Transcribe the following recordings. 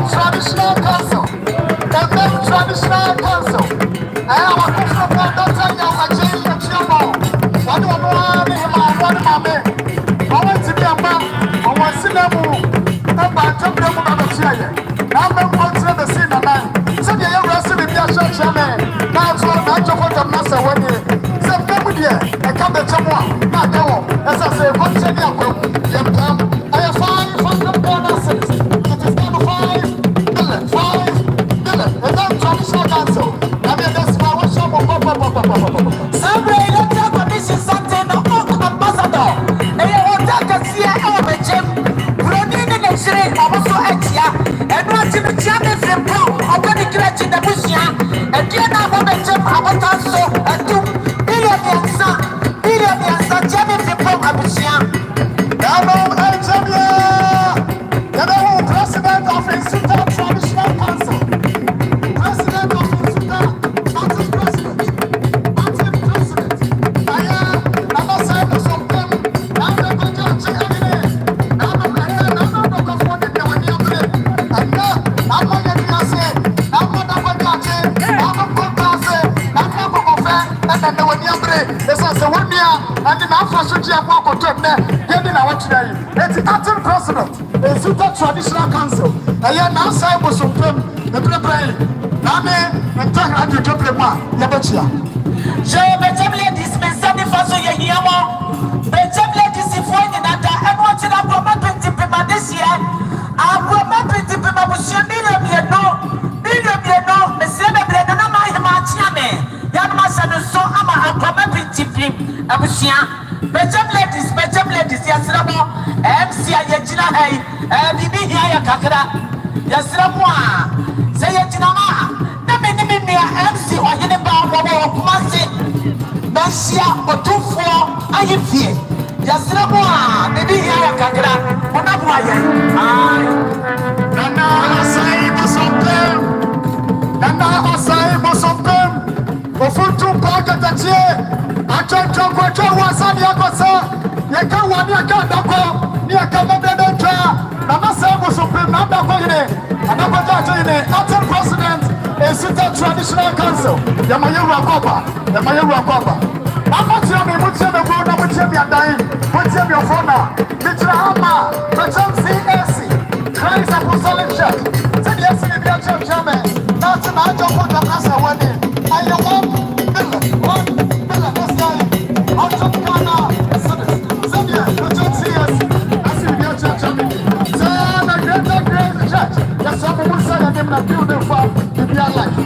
Traditional council. Traditional council. I am a council for Dr. Yamaji and Chimo. What do I want him? I want my man. I want to be a man. I want to see them. I'm about to be a man of the chair. I'm going to the scene of man. So the rest of the church, man. Now it's all not to put the master when you say, come here. I come to someone. Not go. As I say, what's in your group? I have 500 dollars. It is not 5 million. 5 million. And then traditional council. I mean, that's my one shop of Sabre, let's have a mission something of ambassador. And you want to see our Bechem. Running in the street, also Exia. And watching the champion from Pau. I'm going to catch in the bush. And you know what Bechem, I want to so and do. Billion son, champion from Pau, Abusia. President of Institute Traditional Council. President of Institute, acting president. I am a side of something. I'm not going to check anything. I'm not going to afford it. I'm not going to say, I'm not going to check. I'm not going to say, I'm not going to fair. And then when you're ready, there's a 1 year and the Afro-Suji and walk on top there. Getting our today. It's acting president. Super Traditional Council. I am now cyber supreme. The play. Name and talk at the top of Yabacha. Joe Bechem ladies, Mr. Fosu Gyeabour. Bechem ladies, if one in that, and watching up for my pretty people this year. I will my pretty people will show me no, Mr. Brennan, my Martiame. Yamasan, so I'm a pretty people. Abusia. Bechem ladies, yes, Ramo. MC Ayajina, Bibi Haya Kakra, Yasramwa, Sayajinama, the Minimia MC or Yeneba or Kumasi, Nasia or 2-4, Ayifie, Yasramwa, Bibi Haya Kakra, Onabwaya. Nana Asai Bosopem, Ofutu Pagatache, Achacho Wasani Akosa, Yakawani Akadako. Acting president is the Traditional Council. Yamayu Kopa. I'm not telling you what's your phone, what's your dying, what's your phone now. Mitra Hama, Bechem CAC, Christ Apostolic Church. Tell yes, in the church, German. That's an angel for the Nasa wedding. I am 1 million, this guy. Out of Ghana, Zambia, Bechem CAC. That's what we say that they're not building for their life.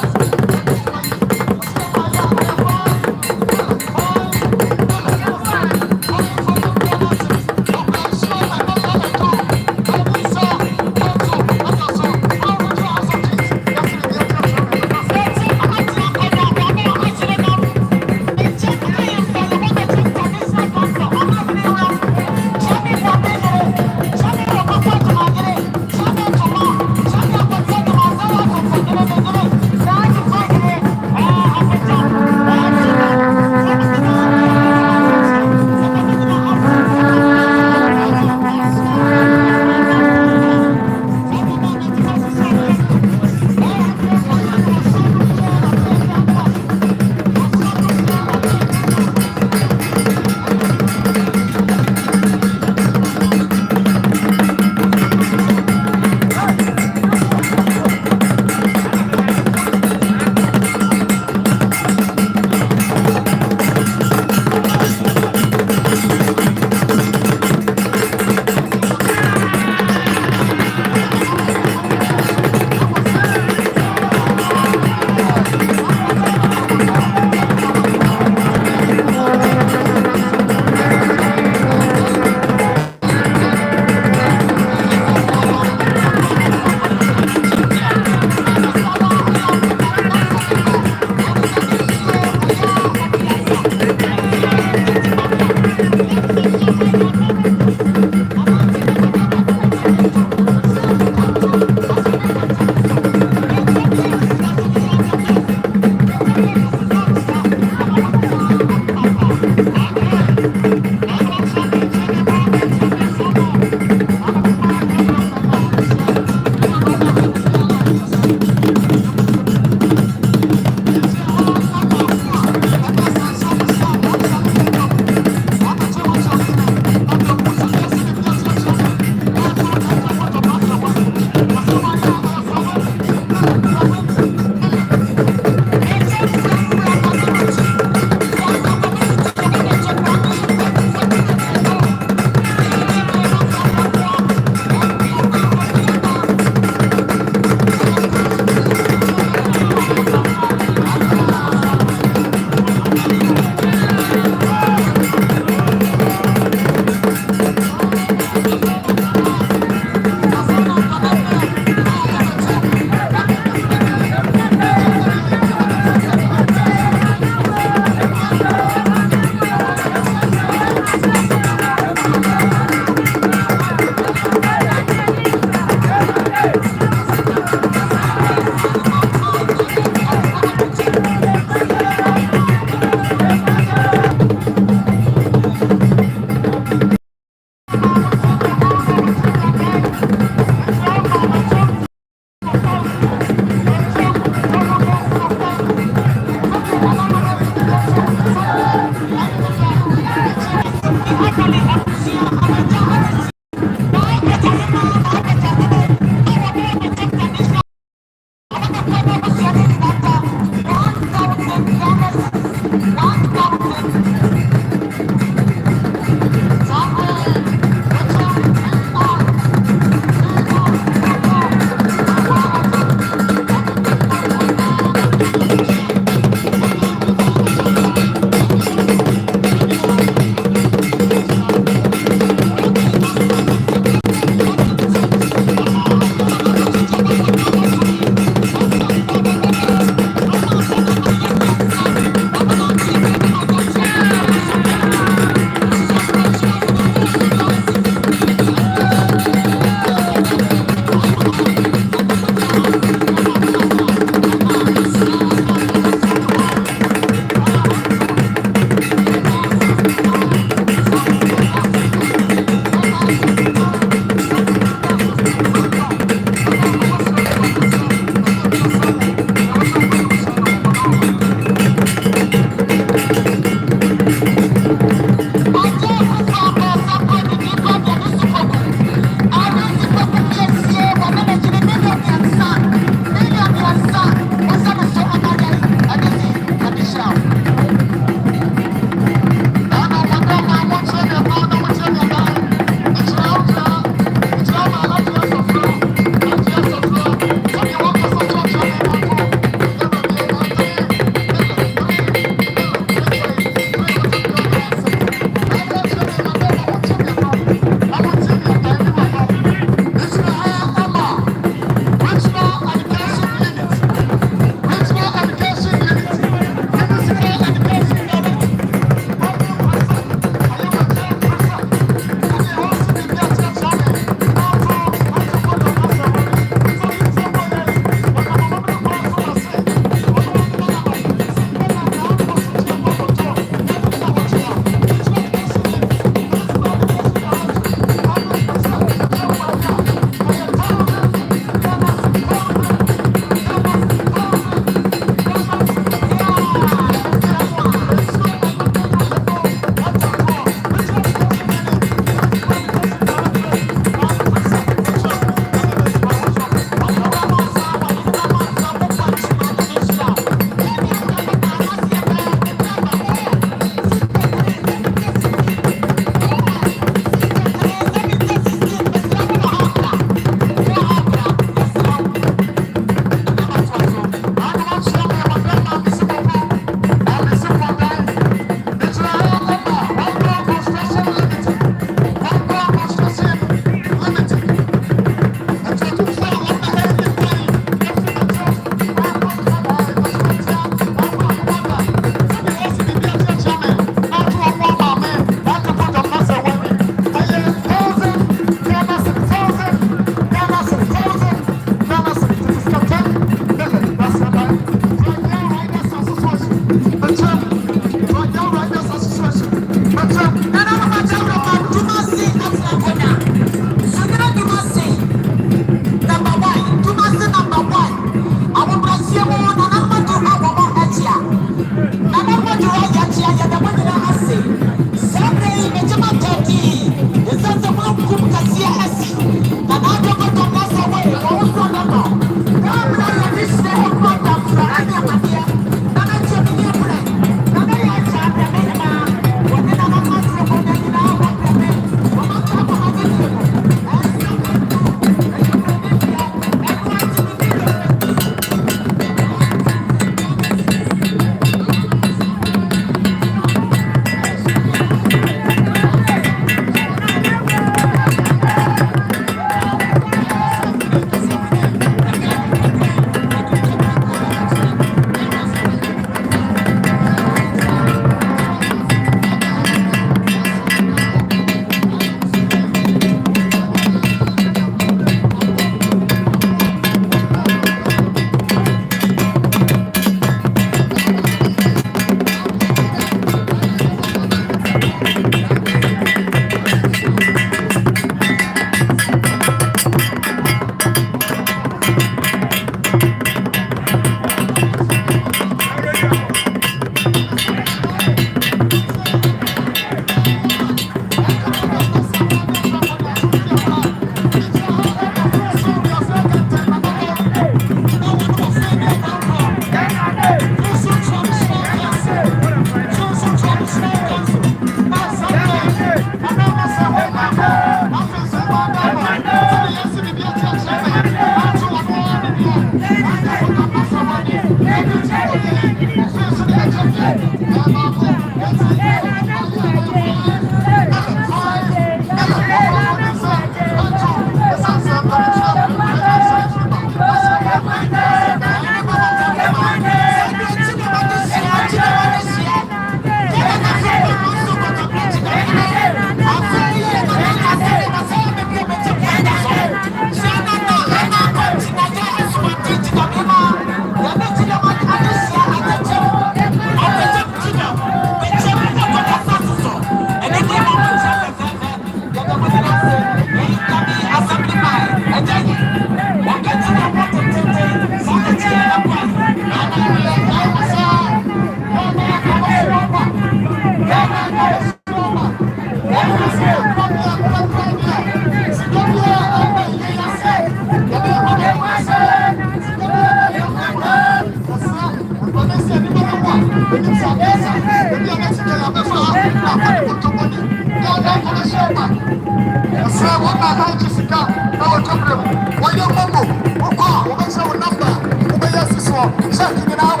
for checking it out.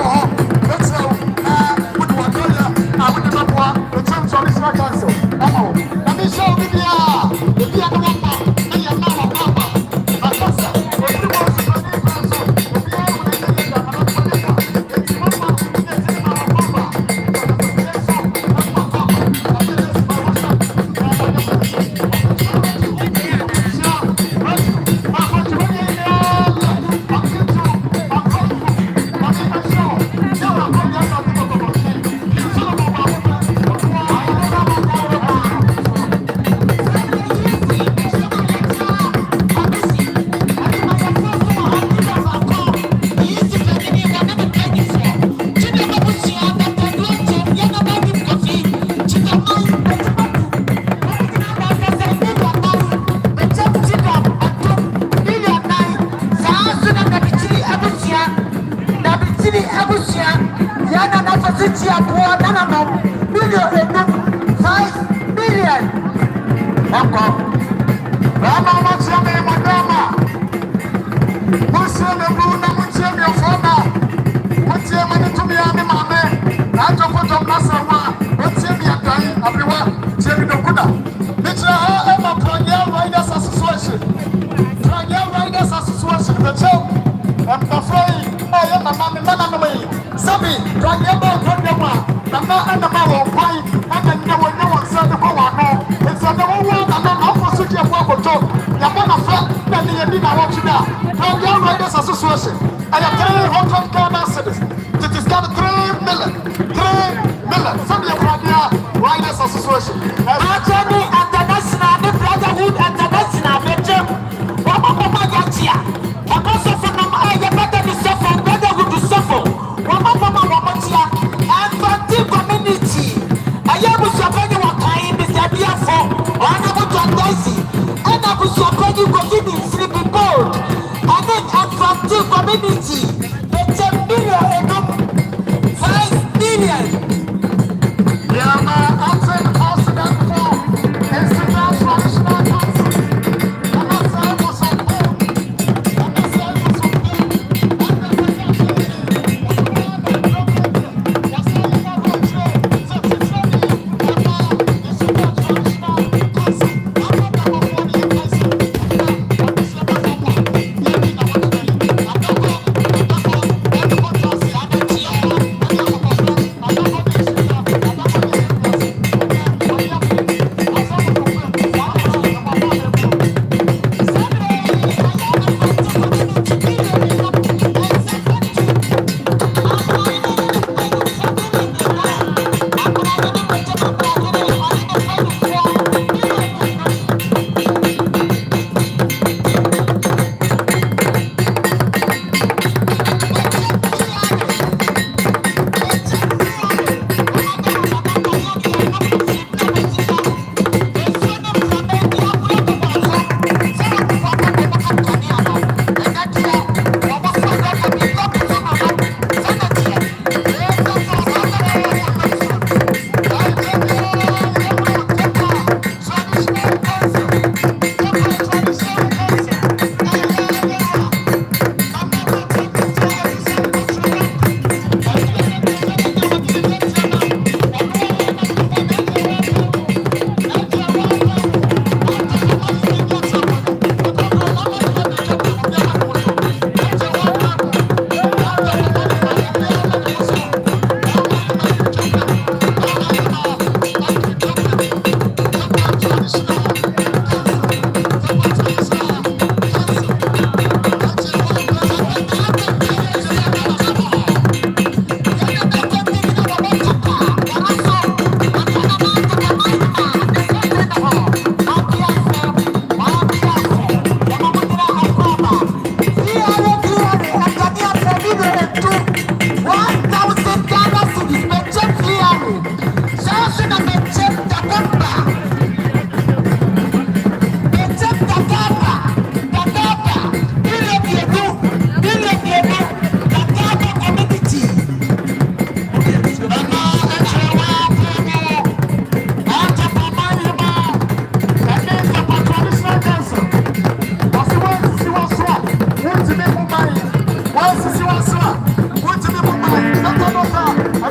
Let's go. With what do you? I would never want the terms of this council. Let me show you the other one. And you're not a papa. I guess if you want to be council, if you are with the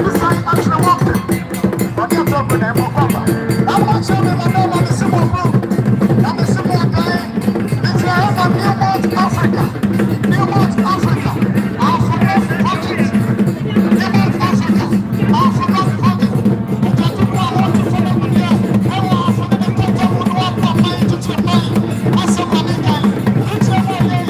this time actually walking. But you're talking about Papa. I'm not sure if I know what the simple group. I'm a simple guy. It's a New Mount Africa. New Mount Africa. Our North Project. New Mount Africa. Our North Project. Which I think I want to follow with you. I want to follow the people who want to buy into the money. I said, my nigga, it's a way.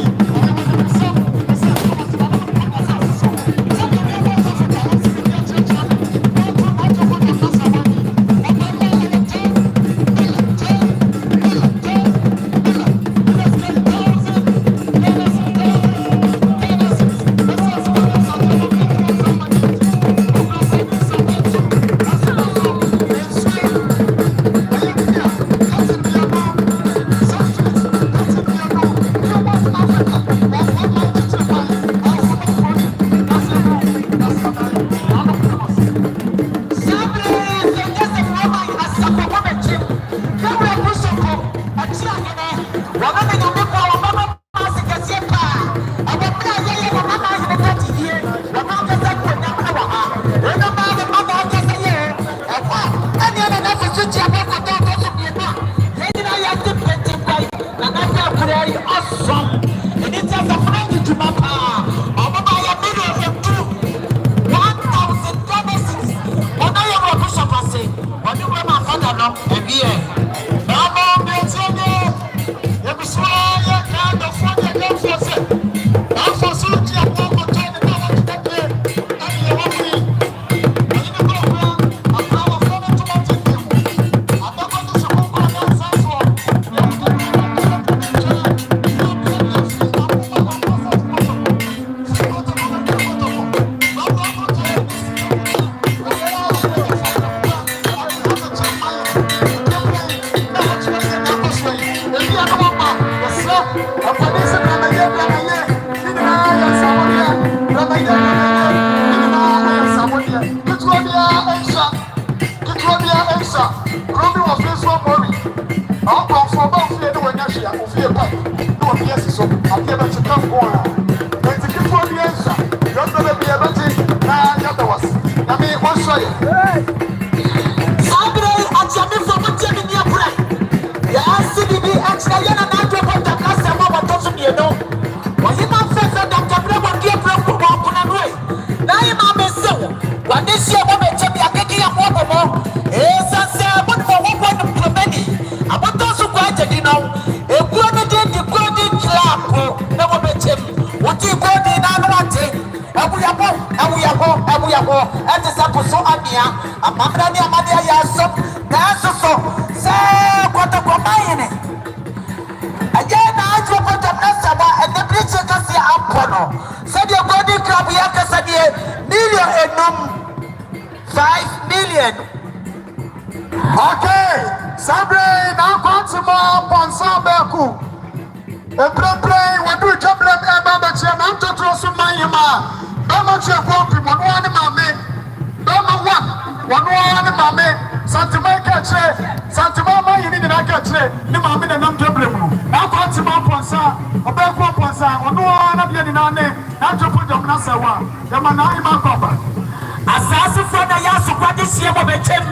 Bechem,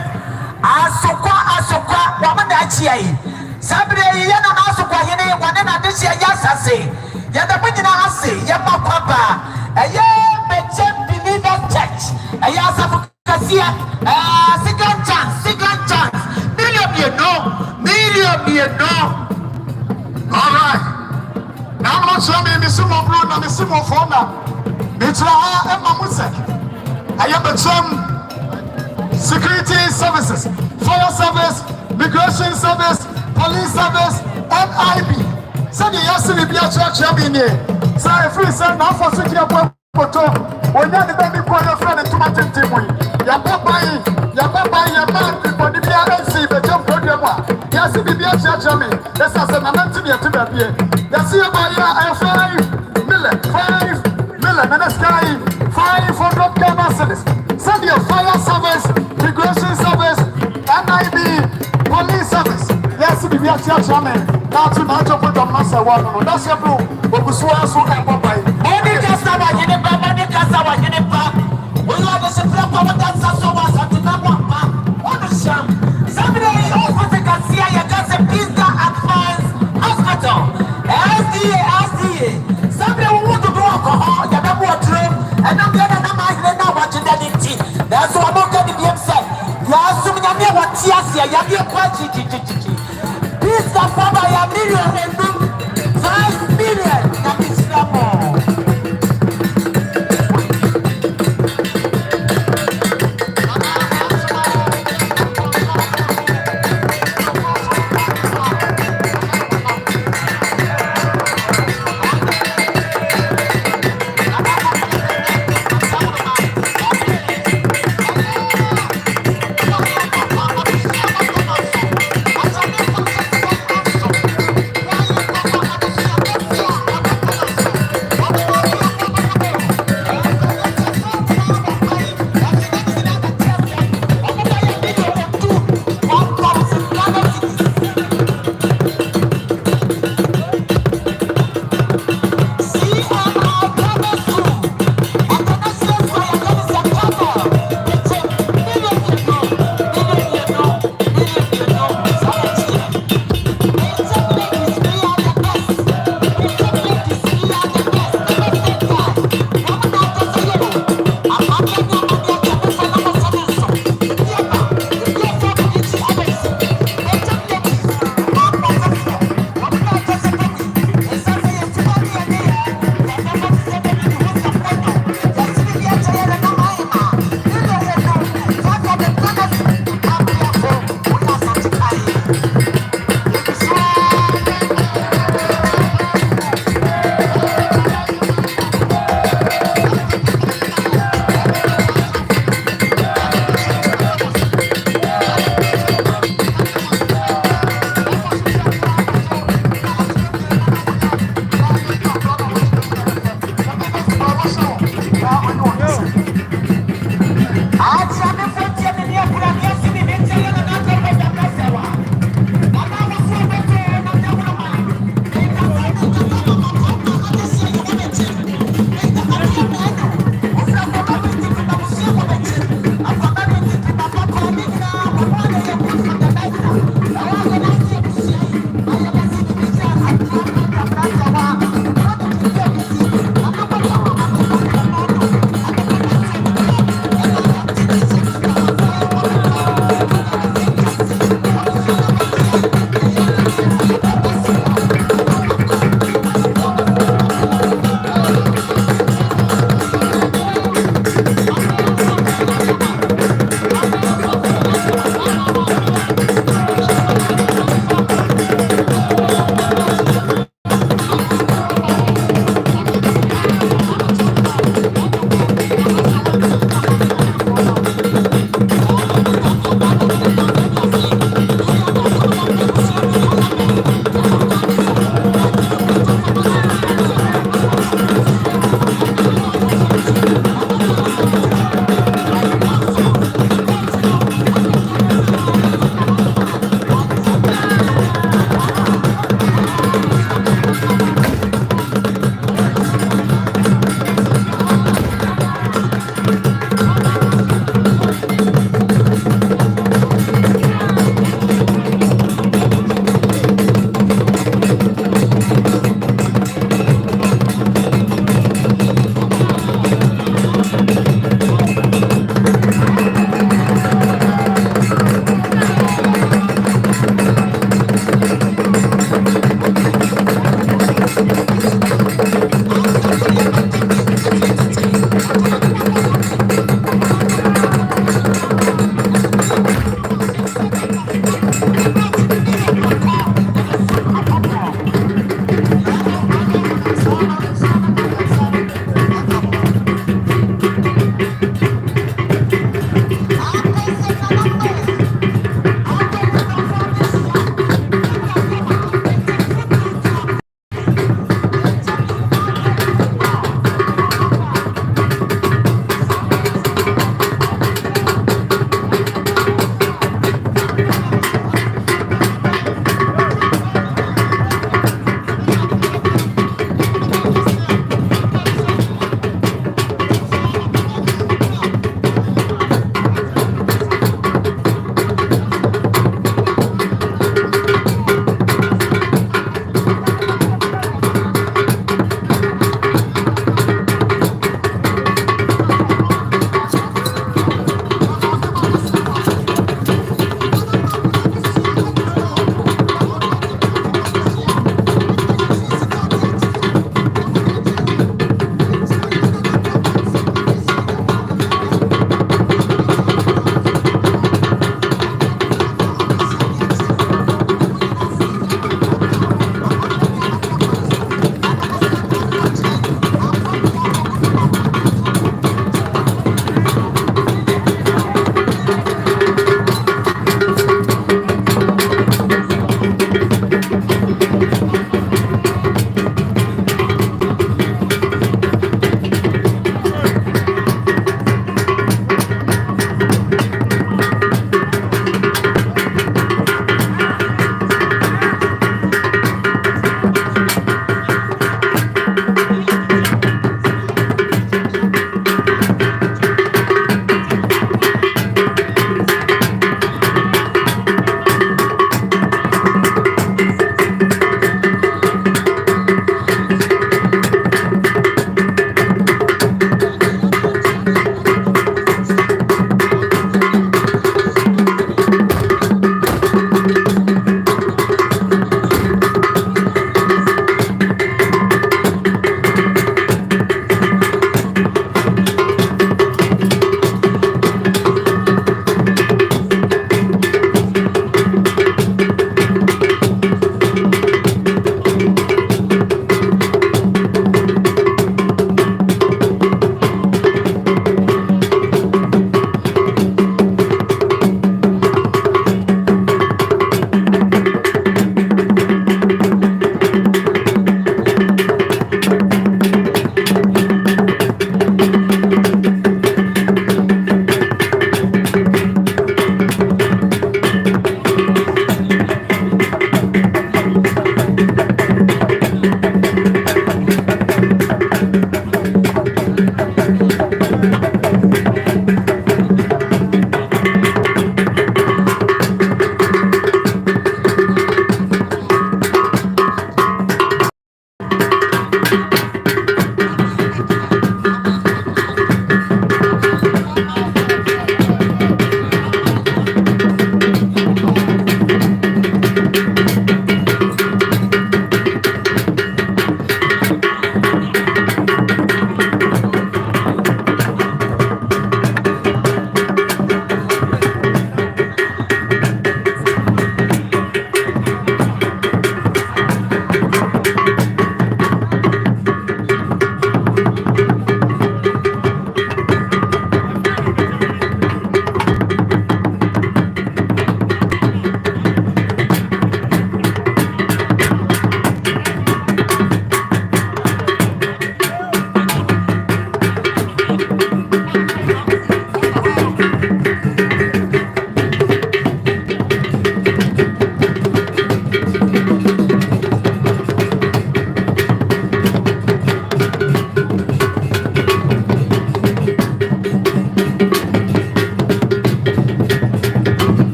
Asokwa, Wamanachi, Sabre, Yana Asokwa, Yene, one and Adisia Yasase, Yada Bujina Hasi, Yama Papa, a year Bechem Believer Church, a Yasafukasia, second chance, million, you know. All right. Now I'm not showing me some more blood and some more fauna. It's Emma Musek. I am Bechem. Security services, fire service, migration service, police service, NIB. Send the Yassini Bia Church in here. So if we send now for Fosu Gyeabour, when you're the baby boy, your friend, and too much in Timmy. Your papa, your man, people, the BRC, the jump program. Yassini Bia Church, I mean, that's as an amendment to the beer. That's here by $5 million, and the sky, 500 Ghana cedis. Send your fire service, migration service, NIB, police service. Yes, we are chairman. Now to put the master one. That's your blue. Obusua so and Papa. Money Cassava, Yenipa. We are the supply yadeɛ kwa chichichichi. This Papa ya million and 5 million na misra mo.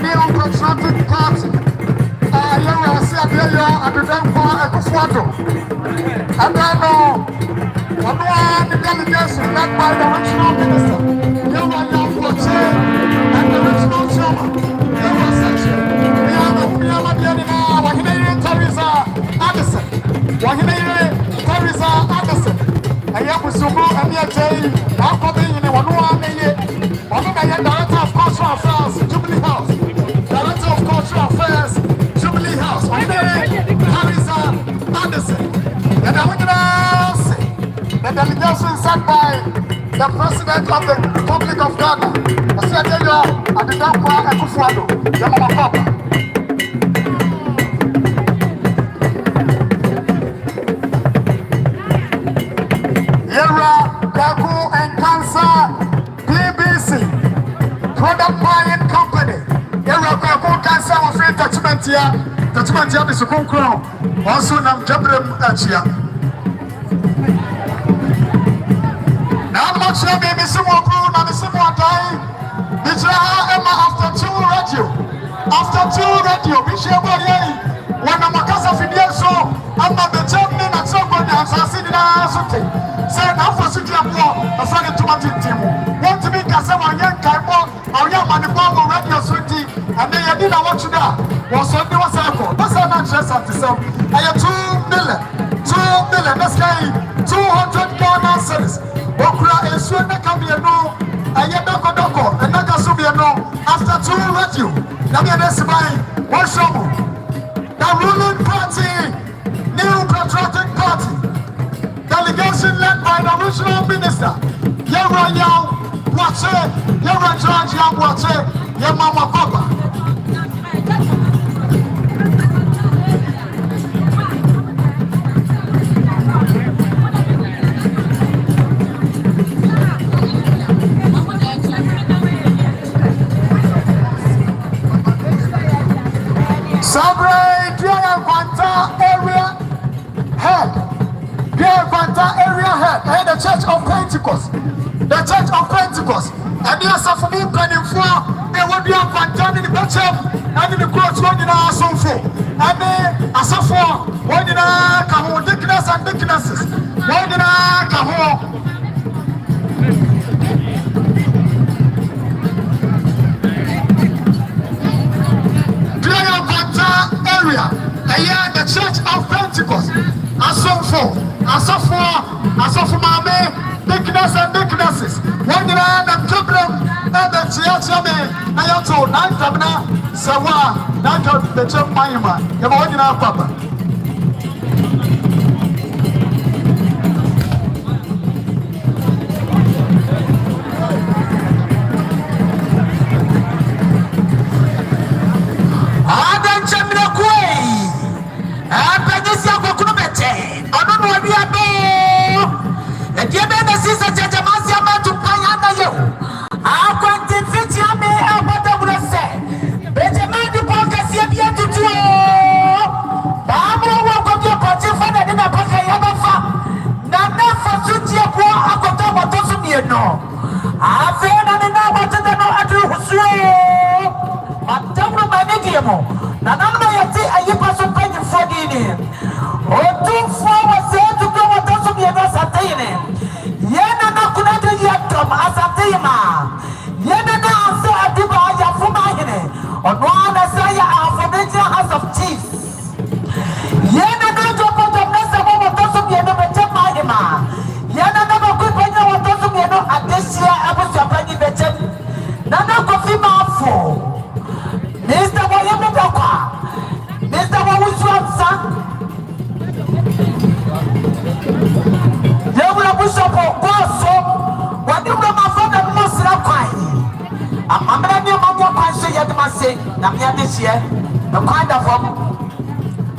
New Patriotic Party. You will see a video at the time for a photo. And then, one delegation led by the regional minister. You will now for chair and the regional chairman. You will section. We are the Umiama Diana, Wahine Teresa Anderson. Wahine Teresa Anderson. I am with Subu and Yajay. I'm coming in one Director of Cultural Affairs, Jubilee House. Director of Cultural Affairs, Jubilee House. Teresa Anderson. And I want to say the delegation sent by the President of the Republic of Ghana. I said, at the Dampa and Kufuado, Yamama Papa. Yera, Gaku and Cancer, BBC, Product Buying Company. Yera, Gaku, Cancer, or Free Touchment here. Touchment here, Mr. Kunkro. Also, Nam Jabrem Achia. Now, I'm not sure maybe someone grew, and someone died. Emma after 2 radio. After 2 radio, we share one day. When I'm a casa so I'm not the champion and someone else. I see the something. Say, now for Fosu Gyeabour, a friend to my team. Want to be Casama, young Kaibo, or young Manipur radio sweetie, and then you didn't want to know. Was on the circle. That's an interest at the same. I have 2 million. 2 million. That's guy 200 Ghana cedis. Okra is soon to come here. No, I get Doko, and Nakasubiano after 2 radio. Now, that's by one show. The ruling party, New Patriotic Party, delegation led by the regional minister, Yera Yao Wache, Yera George Yao Wache, Yamama Papa. Sabre, Dear Vanta area head. Dear Vanta area head. And the Church of Pentecost. The Church of Pentecost. And the Asafu Penning for they will be a Vanta in the Bechem and in the courts one in our Sonfo. And the Asafu, one in our Kaho, Dickness and Dicknesses. One in our Kaho. The Church of Pentecost, Asofo Mame, Dickness and Dicknesses. One day, the children and the Chiachame, I told Nantabna, Sawa, Nantab, the Church Mayama, the original Papa.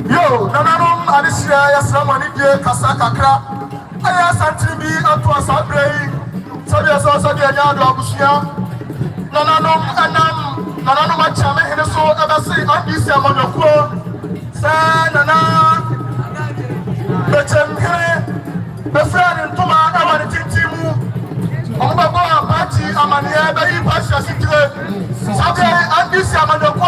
Yo, Nananum, Alicia, Yasamani, Kasakakra, Ayasantimi, Antoine Sabre, Sabias also the Yado Abusia, Nananum, Anam, Nananum, Chame, and so ever say, Andisia Monoko, Sanana, Bechem, the friend and Toma, Amani Timu, Omagoa Party, Amania, Bayi Pasha Sikre, Sabe, Andisia Monoko.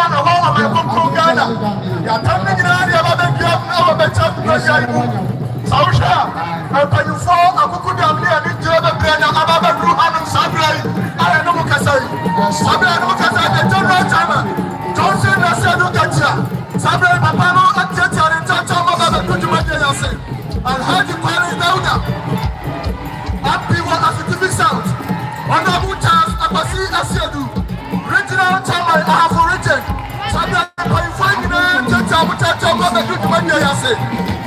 Sabre no kasa the general chairman. Johnson na say no katia. Sabre papa no atete on tata mama be kujuma dey yase. And how the parents down. Happy one as it is out. Honorable Charles Abasi Asiedu. Regional chairman I have written. Sabre by fighting tata mama be kujuma dey yase.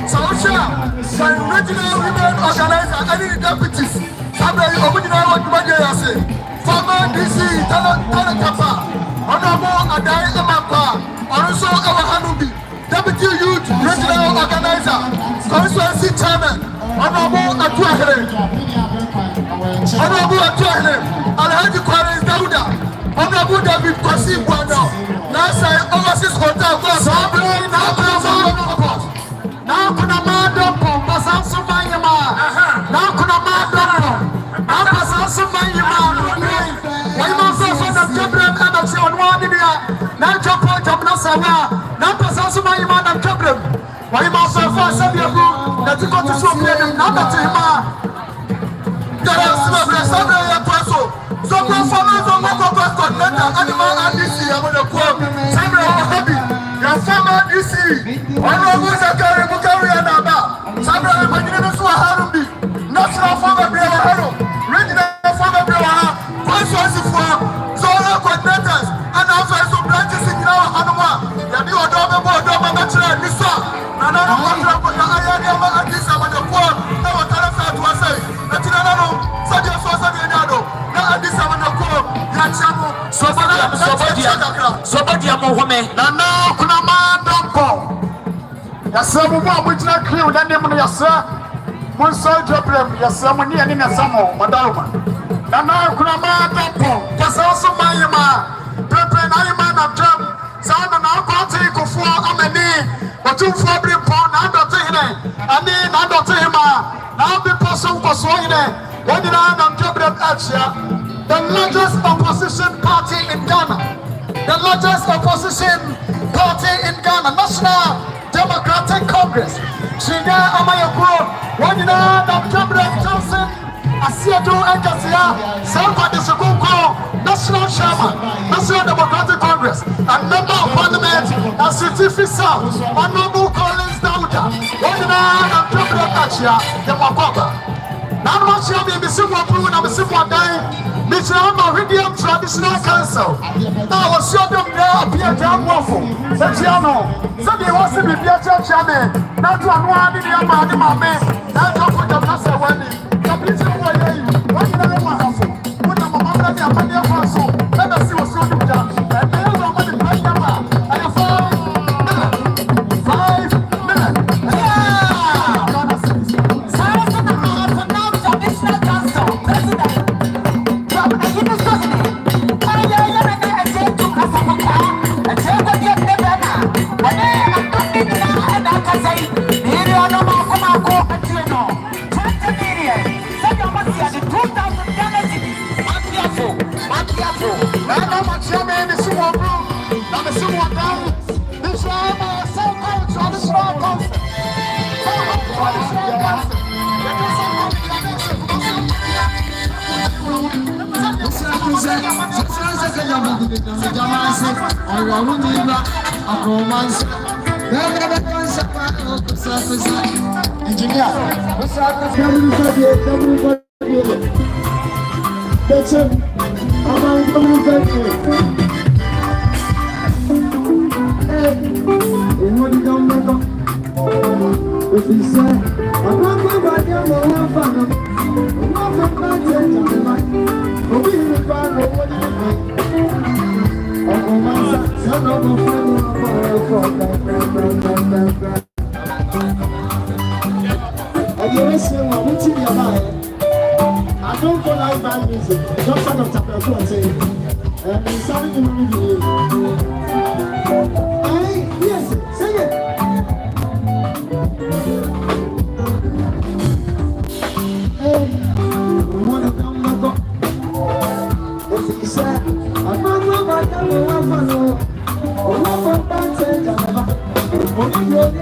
Sausha, by regional women organizer any deputies. Sabre original kujuma dey yase. Former DC Talakapa, Honorable Adai Amapa, also our Hanubi, Deputy Youth Regional Organizer, Constituency Chairman, Honorable Atuahere, Alhaji Kwares Dauda, Honorable David Kwasi Bwano, Nasa Overseas Hotel, now Kunamado, Pasansu Mayama, now Kunamado, now Pasansu Mayama. On one area, now jump on Jamnasawa, now Pasansu Mayama and Kabrim. Why you must have for Sabiabu that you got to show me and number to him? There are some Paso. So, farmers on Moko Continental Animal and DC. I'm going to quote Samuel Happy. Your farmer DC. Honorable Zakari Bukari and Abba. Samuel Magina Suaharubi. National Farmer Biawaharo. Regional Farmer Biawaha. Constituency for Zora Continentals. And also some branches in our Hanuma. Yabi Odoma Bodoma Natural Nisa. And I don't want to put the Ayama and Nisa with the poor. I want to say to us. Natinano, Sadia Sosa Viado. Somebody Mohammed. Now, Kunama Dompo. Yasamu, which not clear than them, Yasa. Monsoy Joplem, Yasamani and Inasamo, Madama. Now, Kunama Dompo. Yasasu Mayama. Pepe Naiman of Drum. Sound and our party go for Amani. But 2 4 pound under to him. I mean, under to him. Now the person was swinging. When did I am Joplem Asia? The largest opposition party in Ghana. The largest opposition party in Ghana. National Democratic Congress. Chinya Amayakuro. Wanyina Gabriel Johnson. Asiedu Enkasia. Salva de Sukuko. National Chairman. National Democratic Congress. And Member of Parliament. Asitifi South. Honorable Collins Dauda. Wanyina Gabriel Achia. The Wakwaba. Now much of the Mississippi Blue and Mississippi Day. Mr. Meridian Traditional Council. Now was showed them there appear down waffle. Setiano. So they was to be a church. Not one in the Amadi Mame. Now talk with the Master Wendy. The British way. What did I want to do? Put them on the Amadi Council. Let us see what's going to be done. And they are on the play number. And you 5 minutes. Engineer, Bechem, I don't go like bad music. Just kind of tap and say, it's something you really believe. Yes, sing it. We want to come back up. If he said, I'm not going back to the one. I'm not going back to the one. I'm not going to the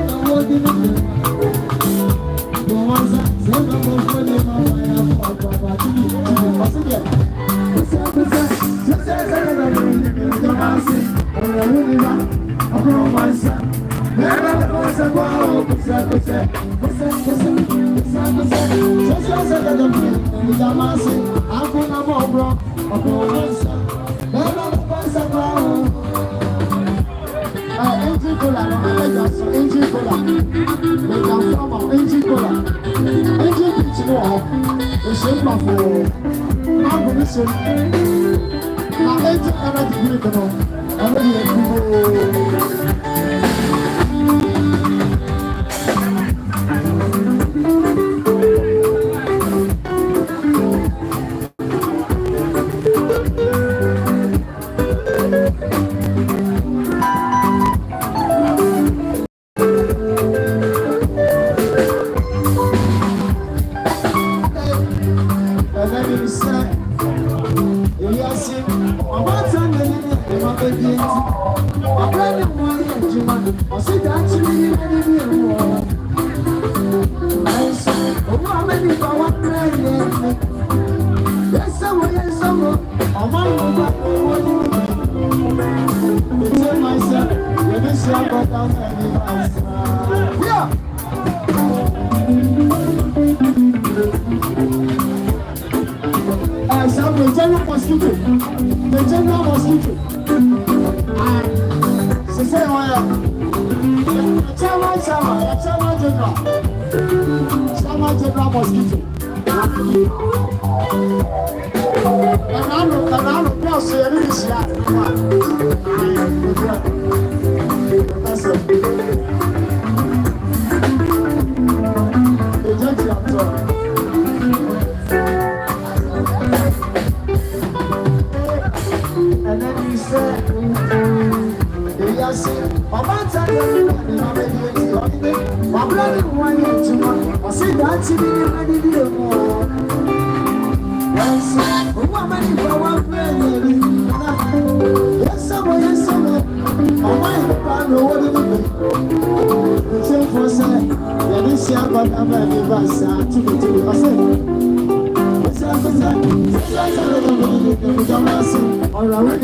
All right,